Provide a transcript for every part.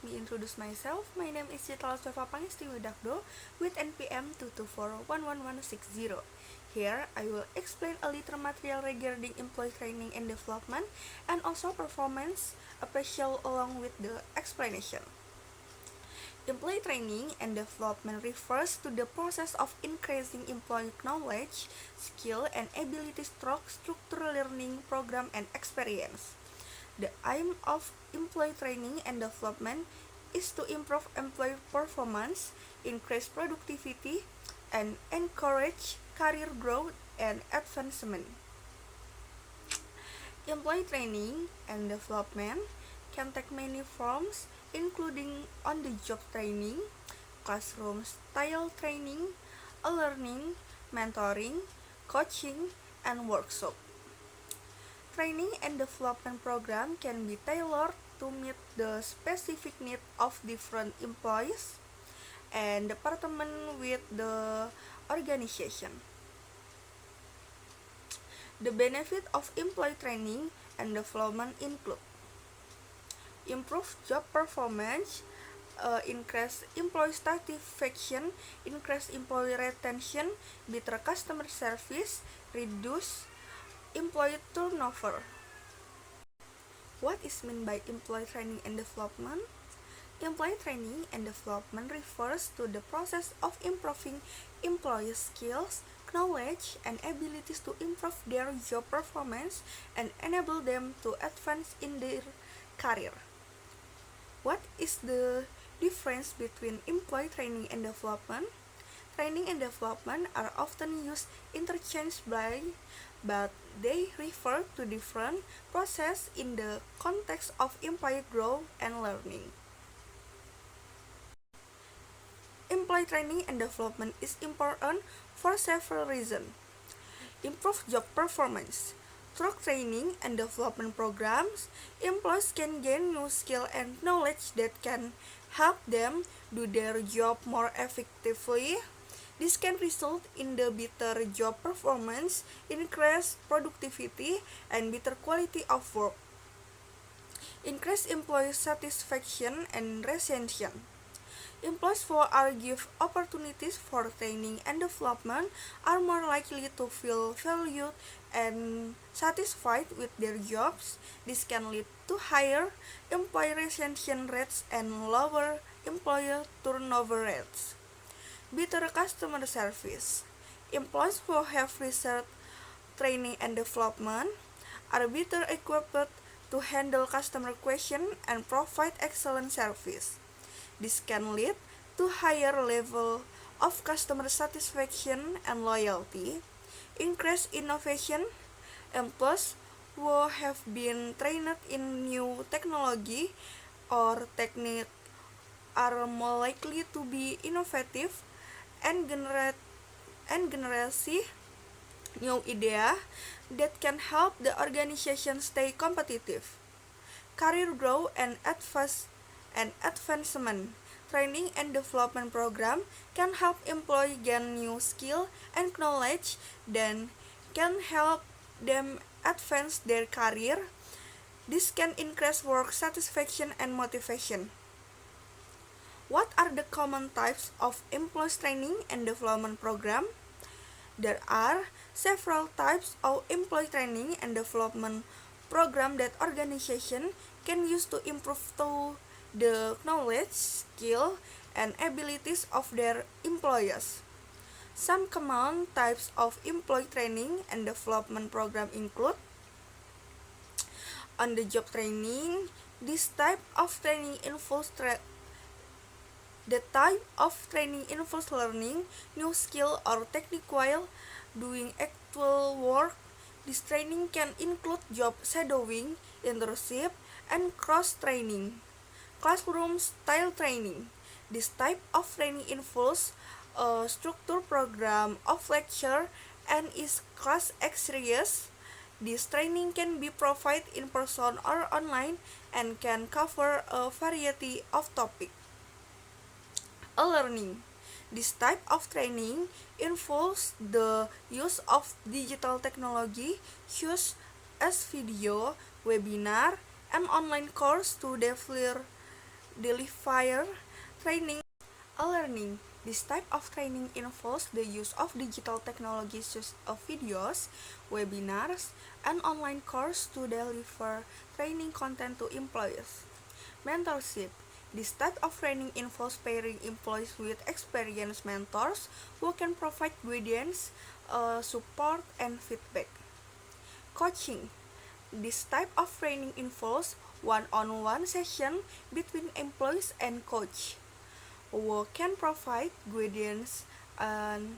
me introduce myself. My name is Citra Sova Pangestu Widakdo with NPM 224-11160. Here, I will explain a little material regarding employee training and development and also performance appraisal along with the explanation. Employee training and development refers to the process of increasing employee knowledge, skill, and abilities through structured learning program and experience. The aim of employee training and development is to improve employee performance, increase productivity, and encourage career growth and advancement. Employee training and development can take many forms, including on-the-job training, classroom style training, e-learning, mentoring, coaching, and workshop. Training and development program can be tailored to meet the specific needs of different employees and department with the organization. The benefit of employee training and development include improved job performance, increase employee satisfaction, increase employee retention, better customer service, reduce employee turnover. What is meant by employee training and development? Employee training and development refers to the process of improving employee skills, knowledge, and abilities to improve their job performance and enable them to advance in their career. What is the difference between employee training and development? Training and development are often used interchangeably, but they refer to different processes in the context of employee growth and learning. Employee training and development is important for several reasons. Improve job performance. Through training and development programs, employees can gain new skills and knowledge that can help them do their job more effectively. This can result in the better job performance, increased productivity, and better quality of work. Increase employee satisfaction and retention. Employees who are given opportunities for training and development are more likely to feel valued and satisfied with their jobs. This can lead to higher employee retention rates and lower employee turnover rates. Better customer service. Employees who have received training and development are better equipped to handle customer questions and provide excellent service. This can lead to higher level of customer satisfaction and loyalty, increased innovation. Employees who have been trained in new technology or technique are more likely to be innovative and generate new ideas that can help the organization stay competitive. Career growth and advancement. Training and development program can help employees gain new skill and knowledge that can help them advance their career. This can increase work satisfaction and motivation. What are the common types of employee training and development program? There are several types of employee training and development program that organization can use to improve the knowledge, skill, and abilities of their employees. Some common types of employee training and development program include on-the-job training. This type of training involves learning new skill or technique while doing actual work. This training can include job shadowing, internship, and cross-training. Classroom style training. This type of training involves a structured program of lecture and is class experience. This training can be provided in person or online and can cover a variety of topics. E-learning. This type of training involves the use of digital technology such as video, webinar, and online course to deliver deliver training e-learning. This type of training involves the use of digital technologies such as videos, webinars, and online courses to deliver training content to employees. Mentorship. This type of training involves pairing employees with experienced mentors who can provide guidance, support, and feedback. Coaching. This type of training involves one-on-one session between employees and coach, who can provide guidance and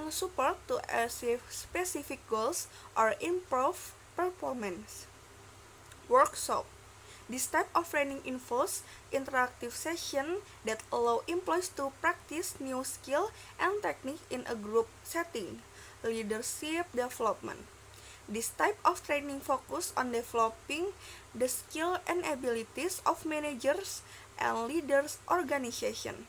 support to achieve specific goals or improve performance. Workshop. This type of training involves interactive sessions that allow employees to practice new skills and techniques in a group setting. Leadership development. This type of training focuses on developing the skill and abilities of managers and leaders organization.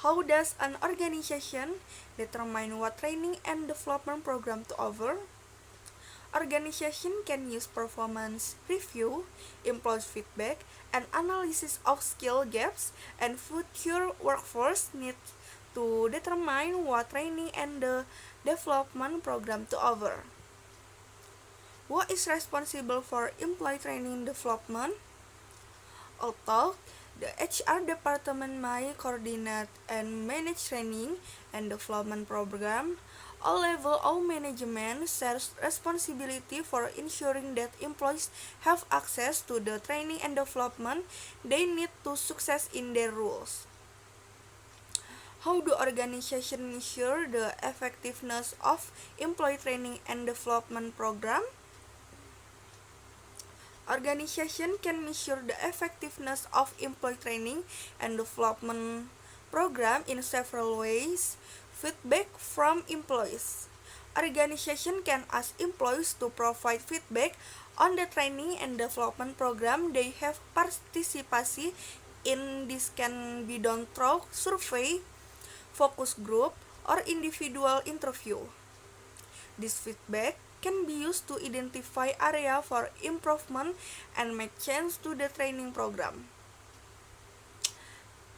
How does an organization determine what training and development program to offer? Organization can use performance review, employee feedback, and analysis of skill gaps and future workforce needs to determine what training and the development program to offer. Who is responsible for employee training development? Although the HR department may coordinate and manage training and development program, all level of management shares responsibility for ensuring that employees have access to the training and development they need to succeed in their roles. How do organizations measure the effectiveness of employee training and development program? Organization can measure the effectiveness of employee training and development program in several ways. Feedback from employees. Organization can ask employees to provide feedback on the training and development program they have participation in. This can be done through survey, focus group, or individual interview. This feedback can be used to identify area for improvement and make changes to the training program.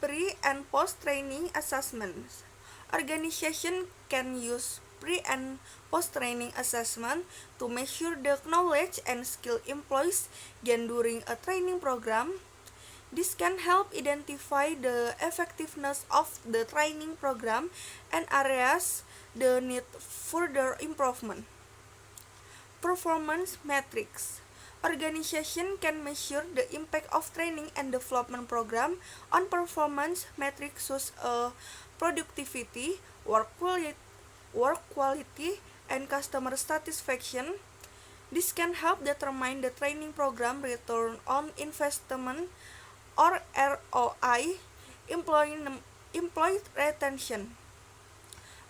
Pre and post training assessments. Organization can use pre and post training assessment to measure the knowledge and skill employees gain during a training program. This can help identify the effectiveness of the training program and areas that need further improvement. Performance metrics. Organization can measure the impact of training and development program on performance metrics such as productivity, work quality, and customer satisfaction. This can help determine the training program return on investment or ROI. Employee retention.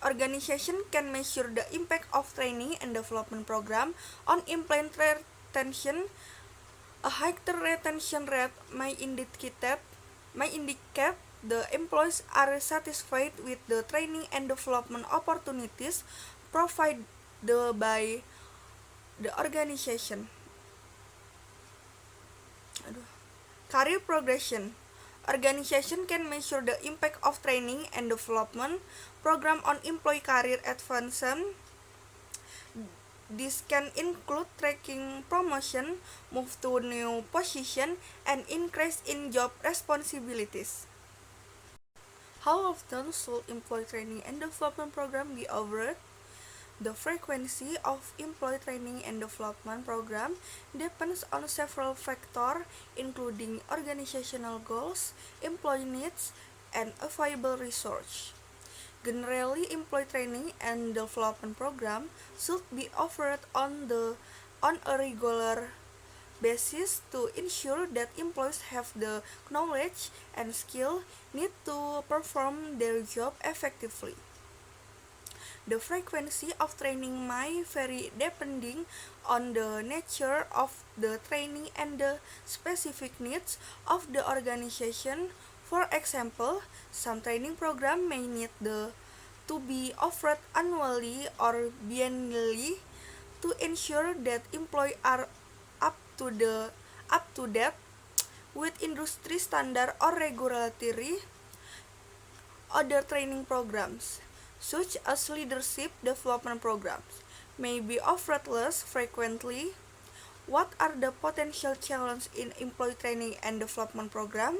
Organization can measure the impact of training and development program on employee retention. A higher retention rate may indicate the employees are satisfied with the training and development opportunities provided by the organization. Career progression. Organization can measure the impact of training and development program on employee career advancement. This can include tracking promotion, move to new position, and increase in job responsibilities. How often should employee training and development program be offered? The frequency of employee training and development program depends on several factors, including organizational goals, employee needs, and available resources. Generally, employee training and development program should be offered on a regular basis to ensure that employees have the knowledge and skill needed to perform their job effectively. The frequency of training may vary depending on the nature of the training and the specific needs of the organization. For example, some training programs may need to be offered annually or biennially to ensure that employees are up to up to date with industry standard or regulatory. Other training programs, such as leadership development programs, may be offered less frequently. What are the potential challenges in employee training and development program?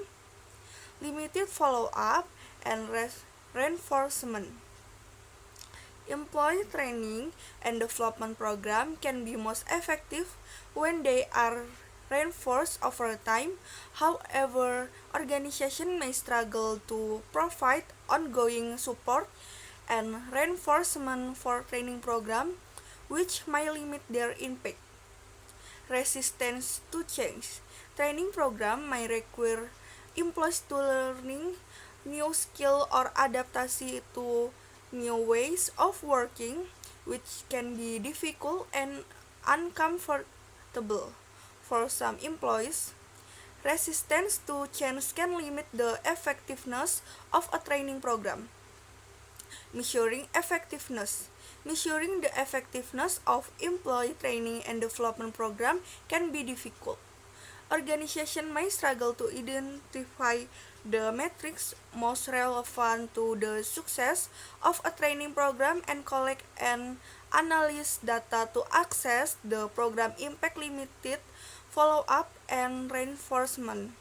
Limited follow-up and reinforcement. Employee training and development program can be most effective when they are reinforced over time. However, organizations may struggle to provide ongoing support and reinforcement for training programs, which may limit their impact. Resistance to change. Training program may require employees to learning new skill or adaptation to new ways of working, which can be difficult and uncomfortable. For some employees, resistance to change can limit the effectiveness of a training program. Measuring effectiveness. Measuring the effectiveness of employee training and development program can be difficult. Organizations may struggle to identify the metrics most relevant to the success of a training program and collect and analyze data to assess the program impact. Limited follow-up and reinforcement.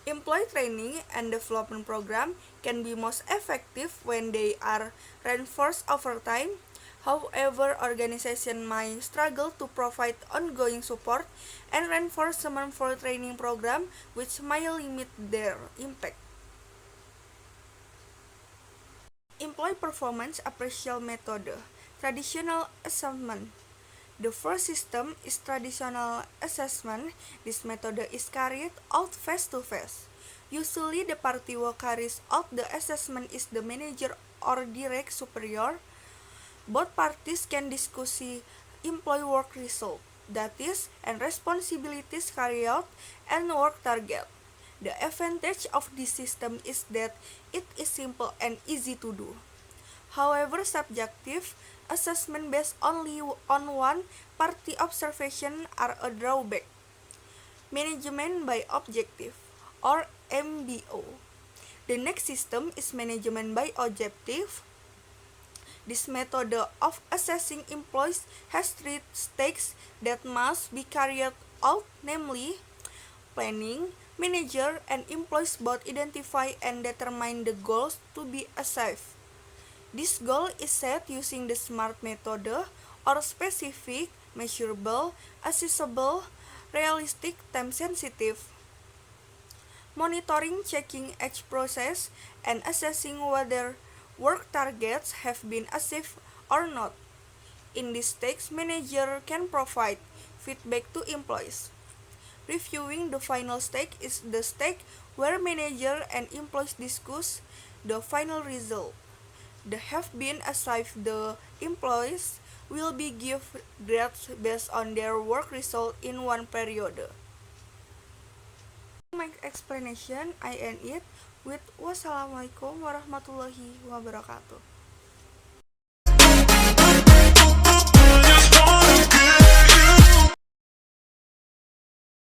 Employee training and development program can be most effective when they are reinforced over time. However, organizations may struggle to provide ongoing support and reinforcement for training program, which may limit their impact. Employee performance appraisal method. Traditional assessment. The first system is traditional assessment. This method is carried out face-to-face. Usually, the party who carries out the assessment is the manager or direct superior. Both parties can discuss employee work result, that is, and responsibilities carried out and work target. The advantage of this system is that it is simple and easy to do. However, subjective assessment based only on one party observation are a drawback. Management by objective, or MBO. The next system is management by objective. This method of assessing employees has three stages that must be carried out, namely planning. Manager and employees both identify and determine the goals to be achieved. This goal is set using the SMART method, or specific, measurable, accessible, realistic, time-sensitive. Monitoring, checking each process, and assessing whether work targets have been achieved or not. In this stage, manager can provide feedback to employees. Reviewing, the final stage is the stage where manager and employees discuss the final result. The have been achieved, the employees will be given grades based on their work result in one period. My explanation, I end it with wassalamualaikum warahmatullahi wabarakatuh.